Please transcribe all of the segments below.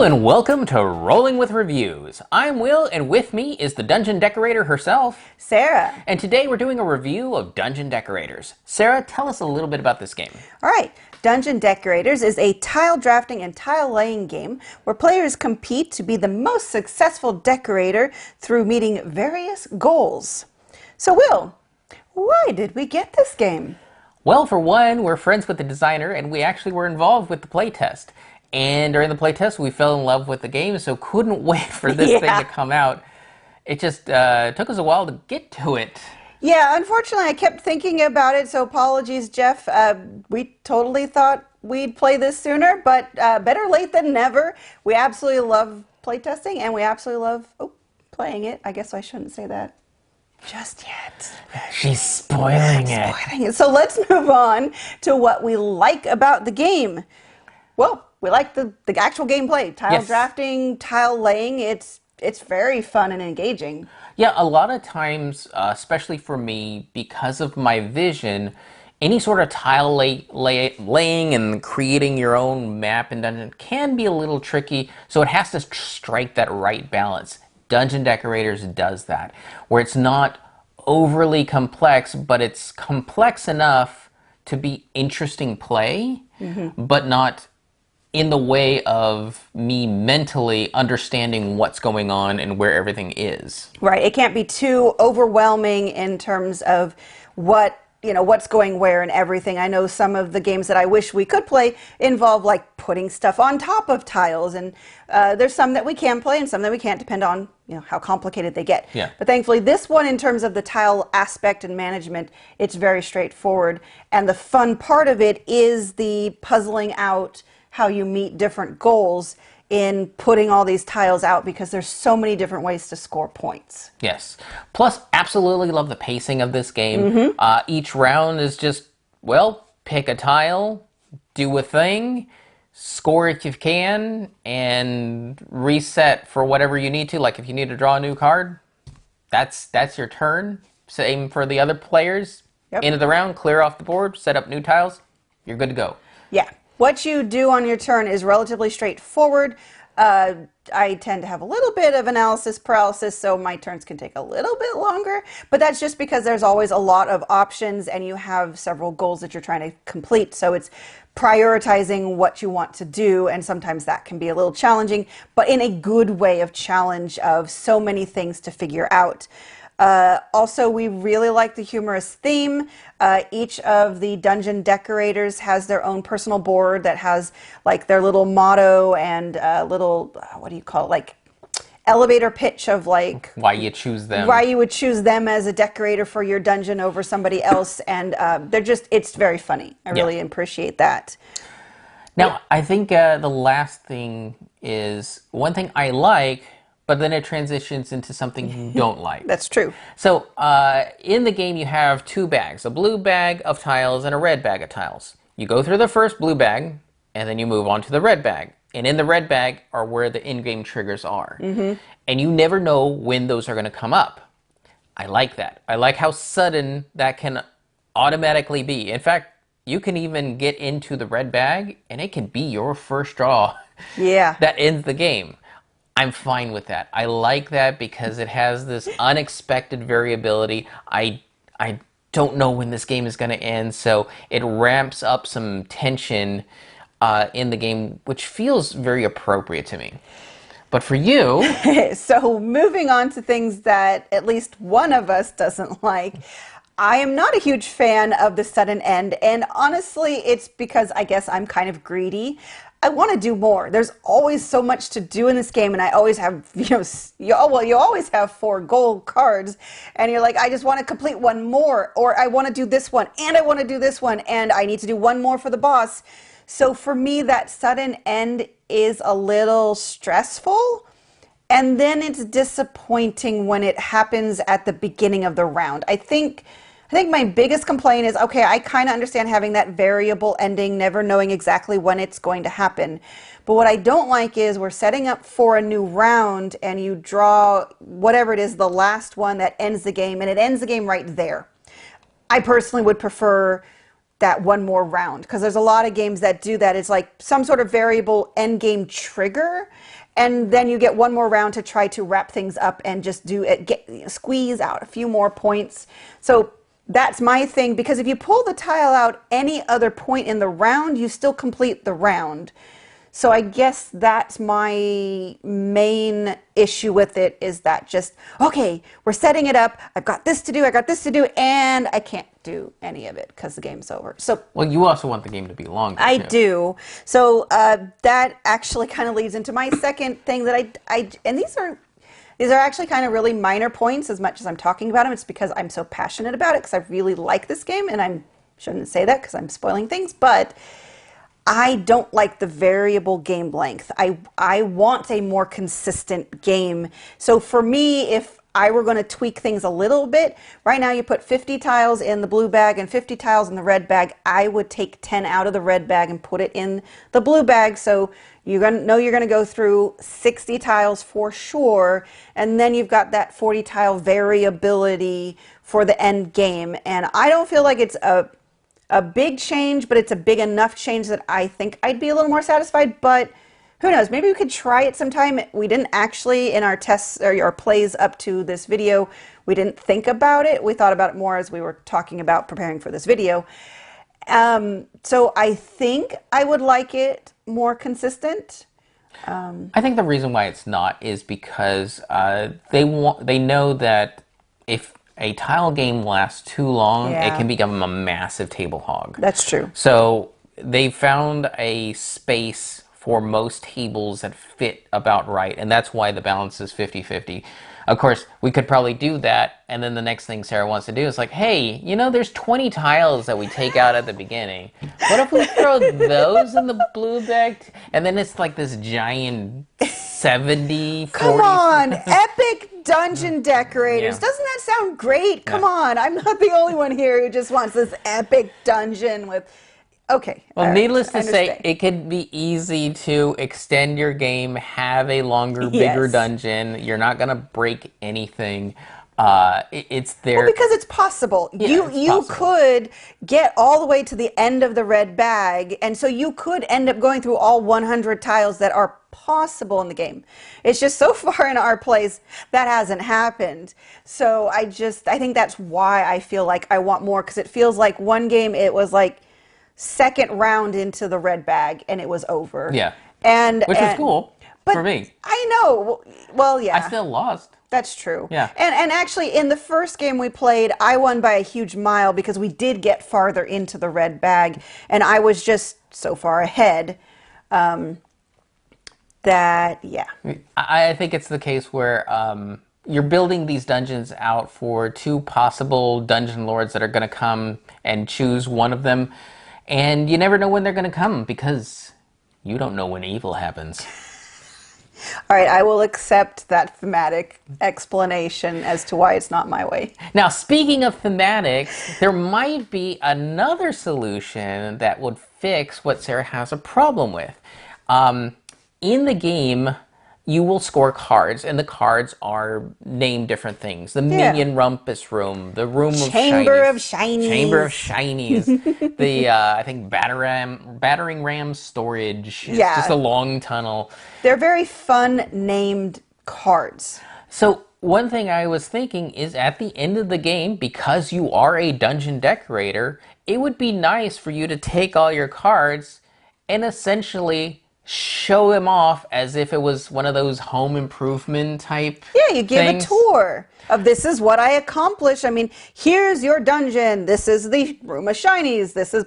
and welcome to Rolling with Reviews. I'm Will, and with me is the Dungeon Decorator herself, Sarah. And today we're doing a review of Dungeon Decorators. Sarah, tell us a little bit about this game. All right, Dungeon Decorators is a tile drafting and tile laying game where players compete to be the most successful decorator through meeting various goals. So Will, why did we get this game? Well, for one, we're friends with the designer, and we actually were involved with the playtest. And during the playtest, we fell in love with the game, so couldn't wait for this thing to come out. It just took us a while to get to it. Yeah, unfortunately, I kept thinking about it, so apologies, Jeff. We totally thought we'd play this sooner, but better late than never. We absolutely love playtesting, and we absolutely love playing it. I guess I shouldn't say that just yet. She's spoiling it. So let's move on to what we like about the game. Well, we like the actual gameplay, tile drafting, tile laying. It's very fun and engaging. Yeah, a lot of times, especially for me, because of my vision, any sort of tile laying and creating your own map in Dungeon can be a little tricky, so it has to strike that right balance. Dungeon Decorators does that, where it's not overly complex, but it's complex enough to be interesting play, but not in the way of me mentally understanding what's going on and where everything is. Right. It can't be too overwhelming in terms of what's going where and everything. I know some of the games that I wish we could play involve like putting stuff on top of tiles, and there's some that we can play and some that we can't, depend on how complicated they get. Yeah. But thankfully this one, in terms of the tile aspect and management, it's very straightforward, and the fun part of it is the puzzling out how you meet different goals in putting all these tiles out, because there's so many different ways to score points. Yes. Plus, absolutely love the pacing of this game. Each round is just, well, pick a tile, do a thing, score if you can, and reset for whatever you need to. Like if you need to draw a new card, that's your turn. Same for the other players. End of the round, clear off the board, set up new tiles, you're good to go. Yeah. What you do on your turn is relatively straightforward. I tend to have a little bit of analysis paralysis, so my turns can take a little bit longer, but that's just because there's always a lot of options and you have several goals that you're trying to complete, so it's prioritizing what you want to do, and sometimes that can be a little challenging, but in a good way of challenge, of so many things to figure out. Also, we really like the humorous theme. Each of the Dungeon Decorators has their own personal board that has like their little motto and little, what do you call it, like elevator pitch of like why you choose them, why you would choose them as a decorator for your dungeon over somebody else, and it's very funny. I really appreciate that. Now, I think the last thing is one thing I like, but then it transitions into something you don't like. That's true. So in the game, you have two bags, a blue bag of tiles and a red bag of tiles. You go through the first blue bag, and then you move on to the red bag. And in the red bag are where the in-game triggers are. And you never know when those are going to come up. I like that. I like how sudden that can automatically be. In fact, you can even get into the red bag, and it can be your first draw that ends the game. I'm fine with that. I like that because it has this unexpected variability. I don't know when this game is going to end, so it ramps up some tension in the game, which feels very appropriate to me. But for you... So moving on to things that at least one of us doesn't like, I am not a huge fan of the sudden end, and honestly, it's because I guess I'm kind of greedy. I want to do more. There's always so much to do in this game, and I always have, you always have 4 gold cards, and you're like, I just want to complete one more, or I want to do this one, and I want to do this one, and I need to do one more for the boss. So for me, that sudden end is a little stressful, and then it's disappointing when it happens at the beginning of the round. I think my biggest complaint is, okay, I kind of understand having that variable ending, never knowing exactly when it's going to happen. But what I don't like is we're setting up for a new round and you draw whatever it is, the last one that ends the game, and it ends the game right there. I personally would prefer that one more round, because there's a lot of games that do that. It's like some sort of variable end game trigger, and then you get one more round to try to wrap things up and just do it, squeeze out a few more points. So that's my thing, because if you pull the tile out any other point in the round, you still complete the round. So I guess that's my main issue with it, is that just, okay, we're setting it up. I've got this to do, and I can't do any of it because the game's over. So Well, you also want the game to be longer, I too. do. So that actually kind of leads into my second thing that and these are actually kind of really minor points as much as I'm talking about them. It's because I'm so passionate about it, because I really like this game, and I shouldn't say that because I'm spoiling things, but I don't like the variable game length. I want a more consistent game. So for me, if I were going to tweak things a little bit, right now you put 50 tiles in the blue bag and 50 tiles in the red bag. I would take 10 out of the red bag and put it in the blue bag. So you're going to know you're going to go through 60 tiles for sure. And then you've got that 40 tile variability for the end game. And I don't feel like it's a big change, but it's a big enough change that I think I'd be a little more satisfied. But who knows? Maybe we could try it sometime. We didn't actually, in our tests or our plays up to this video, we didn't think about it. We thought about it more as we were talking about preparing for this video. So I think I would like it more consistent. I think the reason why it's not is because they know that if a tile game lasts too long, it Yeah. can become a massive table hog. That's true. So they found a space for most tables that fit about right, and that's why the balance is 50-50. Of course, we could probably do that, and then the next thing Sarah wants to do is like, hey, you know, there's 20 tiles that we take out at the beginning. What if we throw those in the blue bag? And then it's like this giant 70, 40... Come on, epic Dungeon Decorators. Yeah. Doesn't that sound great? Come on, I'm not the only one here who just wants this epic dungeon with... Okay. Well, all right, needless to I say, understand. it could be easy to extend your game, have a longer, bigger Yes. dungeon. You're not going to break anything. It's there. Well, because it's possible. Yeah, it's You possible. could get all the way to the end of the red bag, and so you could end up going through all 100 tiles that are possible in the game. It's just so far in our plays that hasn't happened. So I think that's why I feel like I want more, because it feels like one game it was like second round into the red bag and it was over. Yeah. And Which was cool but for me. I know. Well, yeah. I still lost. That's true. Yeah. And actually, in the first game we played, I won by a huge mile because we did get farther into the red bag, and I was just so far ahead that, yeah. I think it's the case where you're building these dungeons out for two possible dungeon lords that are going to come and choose one of them. And you never know when they're going to come because you don't know when evil happens. All right, I will accept that thematic explanation as to why it's not my way. Now, speaking of thematics, there might be another solution that would fix what Sarah has a problem with. In the game, you will score cards, and the cards are named different things. The Minion Rumpus Room, the Room of Chamber Shinies. of Shinies. Chamber of Shinies. The, I think, Battering Ram Storage. It's Yeah. just a long tunnel. They're very fun named cards. So one thing I was thinking is at the end of the game, because you are a dungeon decorator, it would be nice for you to take all your cards and essentially show them off as if it was one of those home improvement type Yeah, you give things. a tour of this is what I accomplished. I mean, here's your dungeon. This is the Room of Shinies. This is,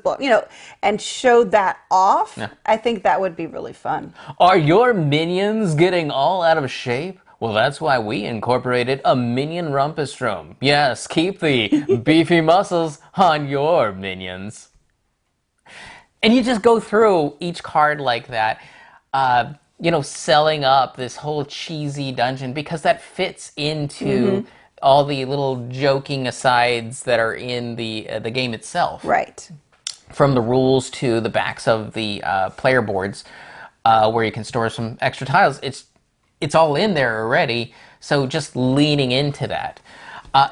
and show that off. Yeah. I think that would be really fun. Are your minions getting all out of shape? Well, that's why we incorporated a Minion Rumpus Room. Yes, keep the beefy muscles on your minions. And you just go through each card like that, selling up this whole cheesy dungeon because that fits into all the little joking asides that are in the game itself. Right. From the rules to the backs of the player boards, where you can store some extra tiles. It's all in there already, so just leaning into that.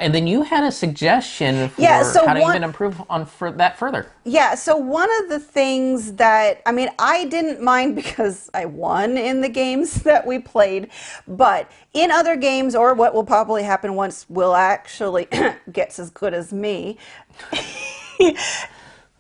And then you had a suggestion Yeah, for so how to one even improve on that further. Yeah, so one of the things that, I mean, I didn't mind because I won in the games that we played, but in other games, or what will probably happen once Will actually gets as good as me,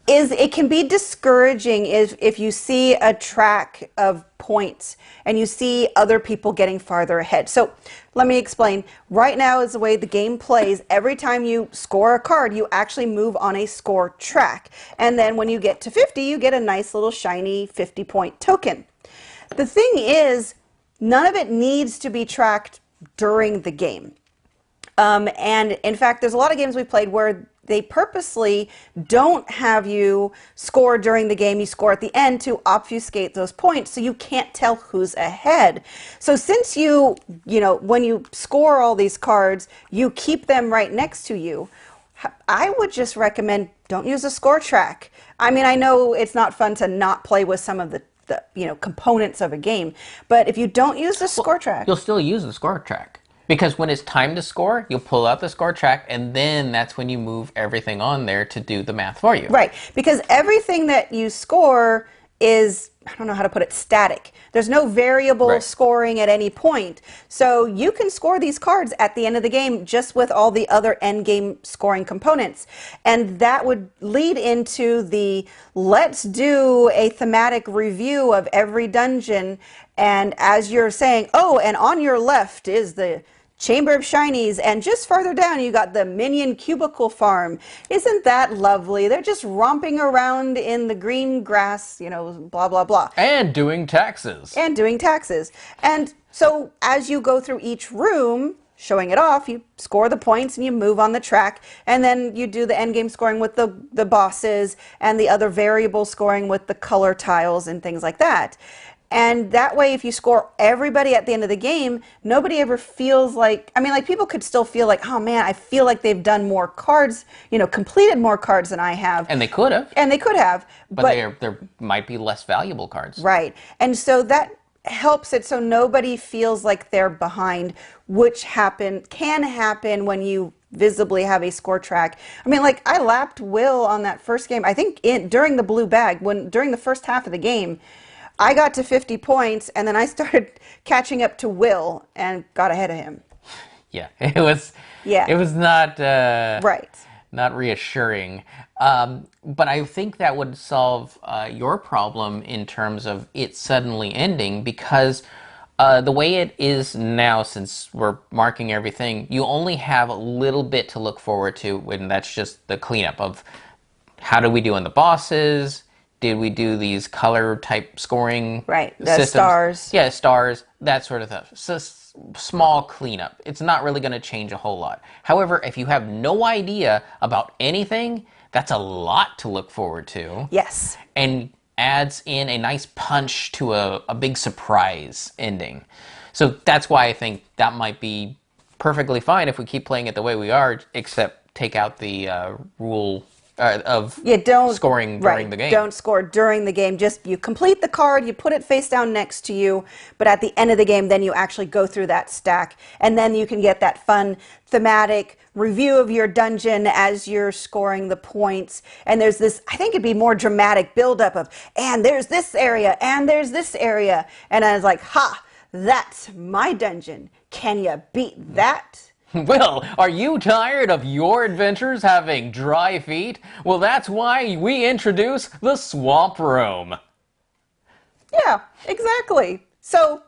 is it can be discouraging if you see a track of points and you see other people getting farther ahead. So let me explain. Right now is the way the game plays. Every time you score a card, you actually move on a score track. And then when you get to 50, you get a nice little shiny 50-point token. The thing is, none of it needs to be tracked during the game. And in fact, there's a lot of games we played where they purposely don't have you score during the game. You score at the end to obfuscate those points so you can't tell who's ahead. So since when you score all these cards, you keep them right next to you, I would just recommend don't use a score track. I mean, I know it's not fun to not play with some of the components of a game, but if you don't use the score track, You'll still use the score track. Because when it's time to score, you'll pull out the score track, and then that's when you move everything on there to do the math for you. right, because everything that you score is, I don't know how to put it, static. There's no variable scoring at any point. So you can score these cards at the end of the game just with all the other end game scoring components. And that would lead into the let's do a thematic review of every dungeon. And as you're saying, oh, and on your left is the Chamber of Shinies, and just further down you got the Minion Cubicle Farm. Isn't that lovely? They're just romping around in the green grass, blah, blah, blah. And doing taxes. And doing taxes. And so as you go through each room, showing it off, you score the points and you move on the track, and then you do the end game scoring with the bosses and the other variable scoring with the color tiles and things like that. And that way, if you score everybody at the end of the game, nobody ever feels like, people could still feel like, oh man, I feel like they've done more cards, completed more cards than I have. And they could have. And they could have. But there might be less valuable cards. Right. And so that helps it so nobody feels like they're behind, which can happen when you visibly have a score track. I lapped Will on that first game, I think during the blue bag, during the first half of the game, I got to 50 points, and then I started catching up to Will and got ahead of him. Yeah, it was not right. Not reassuring. But I think that would solve your problem in terms of it suddenly ending, because the way it is now, since we're marking everything, you only have a little bit to look forward to, and that's just the cleanup of how do we do on the bosses. Did we do these color type scoring systems? Stars. Yeah, stars, that sort of stuff. So small cleanup. It's not really going to change a whole lot. However, if you have no idea about anything, that's a lot to look forward to. Yes. And adds in a nice punch to a big surprise ending. So that's why I think that might be perfectly fine if we keep playing it the way we are, except take out the rule of scoring during the game. Don't score during the game. Just you complete the card, you put it face down next to you, but at the end of the game, then you actually go through that stack, and then you can get that fun thematic review of your dungeon as you're scoring the points. And there's this, I think it'd be more dramatic buildup of, and there's this area, and there's this area. And I was like, ha, that's my dungeon. Can you beat that? Well, are you tired of your adventures having dry feet? Well, that's why we introduce the Swamp Room. Yeah, exactly. So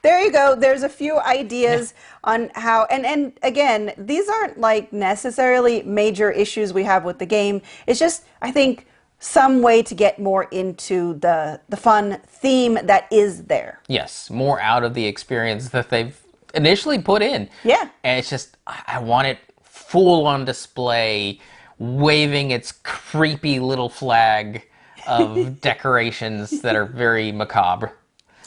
there you go. There's a few ideas on how, and again, these aren't like necessarily major issues we have with the game. It's just, I think, some way to get more into the fun theme that is there. Yes, more out of the experience that they've initially put in. Yeah. And it's just, I want it full on display, waving its creepy little flag of decorations that are very macabre.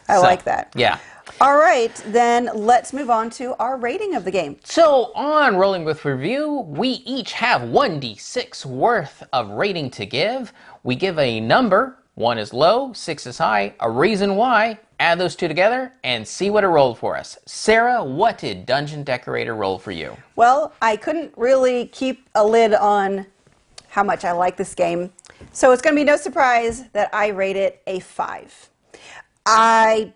I like that. Yeah. All right, then let's move on to our rating of the game. So on Rolling With Review, we each have 1d6 worth of rating to give. We give a number 1 is low, 6 is high, a reason why. Add those two together and see what it rolled for us. Sarah, what did Dungeon Decorator roll for you? Well, I couldn't really keep a lid on how much I like this game. So it's going to be no surprise that I rate it a 5. I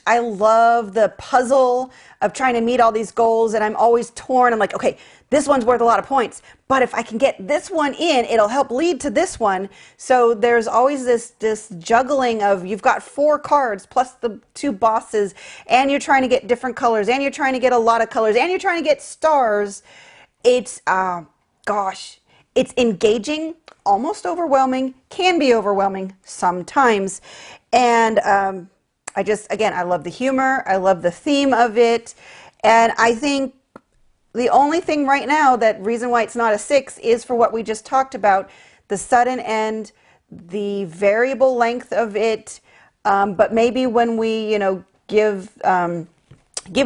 love the puzzle of trying to meet all these goals, and I'm always torn. I'm like, okay, this one's worth a lot of points, but if I can get this one in, it'll help lead to this one. So there's always this juggling of you've got 4 cards plus the 2 bosses, and you're trying to get different colors, and you're trying to get a lot of colors, and you're trying to get stars. It's it's engaging, almost overwhelming, can be overwhelming sometimes, and I love the humor. I love the theme of it. And I think the only thing right now that reason why it's not a 6 is for what we just talked about, the sudden end, the variable length of it. But maybe when we, give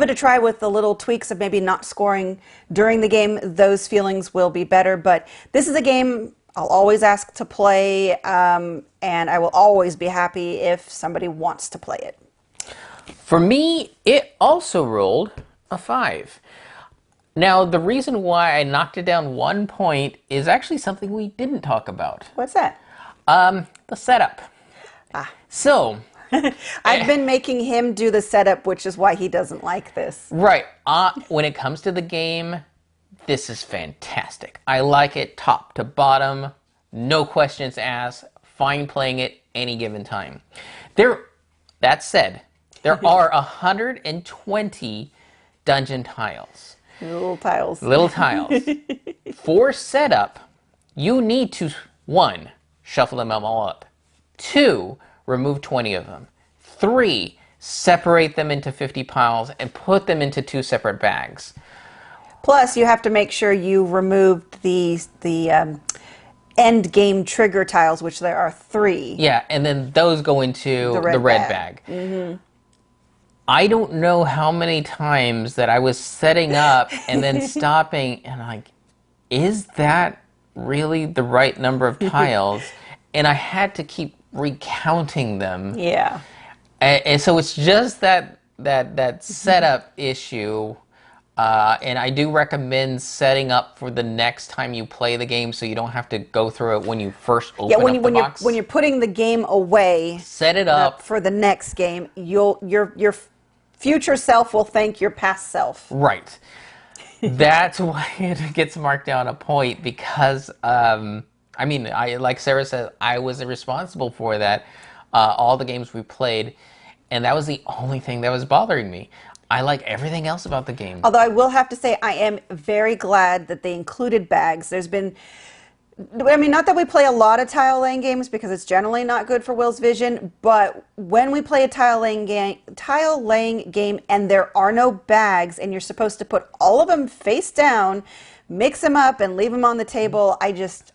it a try with the little tweaks of maybe not scoring during the game, those feelings will be better. But this is a game I'll always ask to play, and I will always be happy if somebody wants to play it. For me, it also rolled a 5. Now, the reason why I knocked it down 1 point is actually something we didn't talk about. What's that? The setup. So, I've been making him do the setup, which is why he doesn't like this. right. When it comes to the game, this is fantastic. I like it top to bottom, no questions asked, fine playing it any given time. That said, there are 120 dungeon tiles. Little tiles. Little tiles. For setup, you need to, 1, shuffle them all up. 2, remove 20 of them. 3, separate them into 50 piles and put them into 2 separate bags. Plus, you have to make sure you removed the end game trigger tiles, which there are 3. Yeah, and then those go into the red bag. Mm-hmm. I don't know how many times that I was setting up and then stopping and like, is that really the right number of tiles? And I had to keep recounting them. Yeah. And so it's just that setup issue. And I do recommend setting up for the next time you play the game, so you don't have to go through it when you first open up the box. When you're putting the game away, set it up for the next game. Your future self will thank your past self. Right. That's why it gets marked down a point because like Sarah said, I was responsible for that. All the games we played, and that was the only thing that was bothering me. I like everything else about the game. Although I will have to say I am very glad that they included bags. There's been, not that we play a lot of tile laying games because it's generally not good for Will's vision, but when we play a tile laying game and there are no bags and you're supposed to put all of them face down, mix them up and leave them on the table,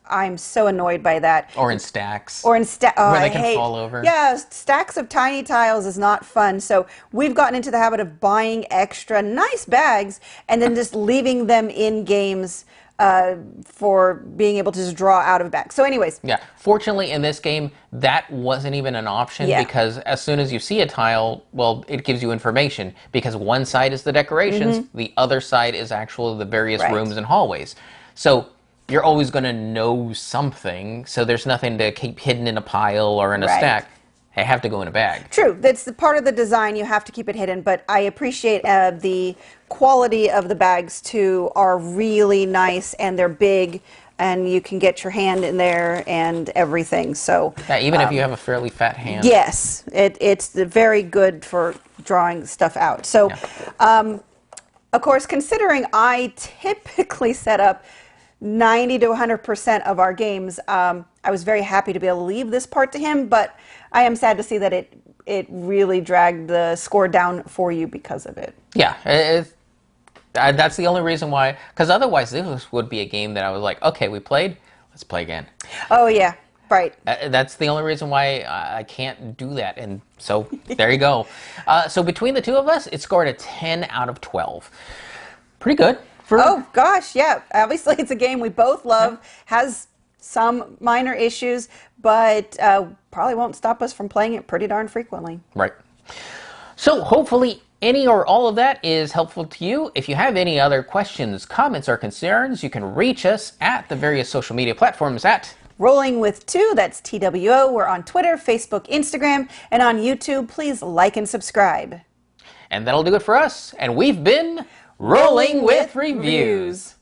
I'm so annoyed by that. Or in stacks. Where they can fall over. Yeah, stacks of tiny tiles is not fun. So we've gotten into the habit of buying extra nice bags and then just leaving them in games for being able to just draw out of a bag. So anyways. Yeah, fortunately in this game, that wasn't even an option because as soon as you see a tile, well, it gives you information because one side is the decorations, the other side is actually the various rooms and hallways. So you're always going to know something, so there's nothing to keep hidden in a pile or in a stack. They have to go in a bag. True. That's the part of the design. You have to keep it hidden. But I appreciate the quality of the bags, too, are really nice. And they're big. And you can get your hand in there and everything. So yeah, even if you have a fairly fat hand. Yes. It's very good for drawing stuff out. So, of course, considering I typically set up 90 to 100% of our games, I was very happy to be able to leave this part to him, but I am sad to see that it really dragged the score down for you because of it. Yeah, that's the only reason why, because otherwise this would be a game that I was like, okay, we played, let's play again. Oh yeah, right. That's the only reason why I can't do that, and so there you go. So between the two of us, it scored a 10 out of 12. Pretty good. Oh gosh, yeah. Obviously, it's a game we both love. Has some minor issues, but probably won't stop us from playing it pretty darn frequently. Right. So hopefully any or all of that is helpful to you. If you have any other questions, comments, or concerns, you can reach us at the various social media platforms at Rolling with Two, that's TWO. We're on Twitter, Facebook, Instagram, and on YouTube. Please like and subscribe. And that'll do it for us. And we've been Rolling with Reviews.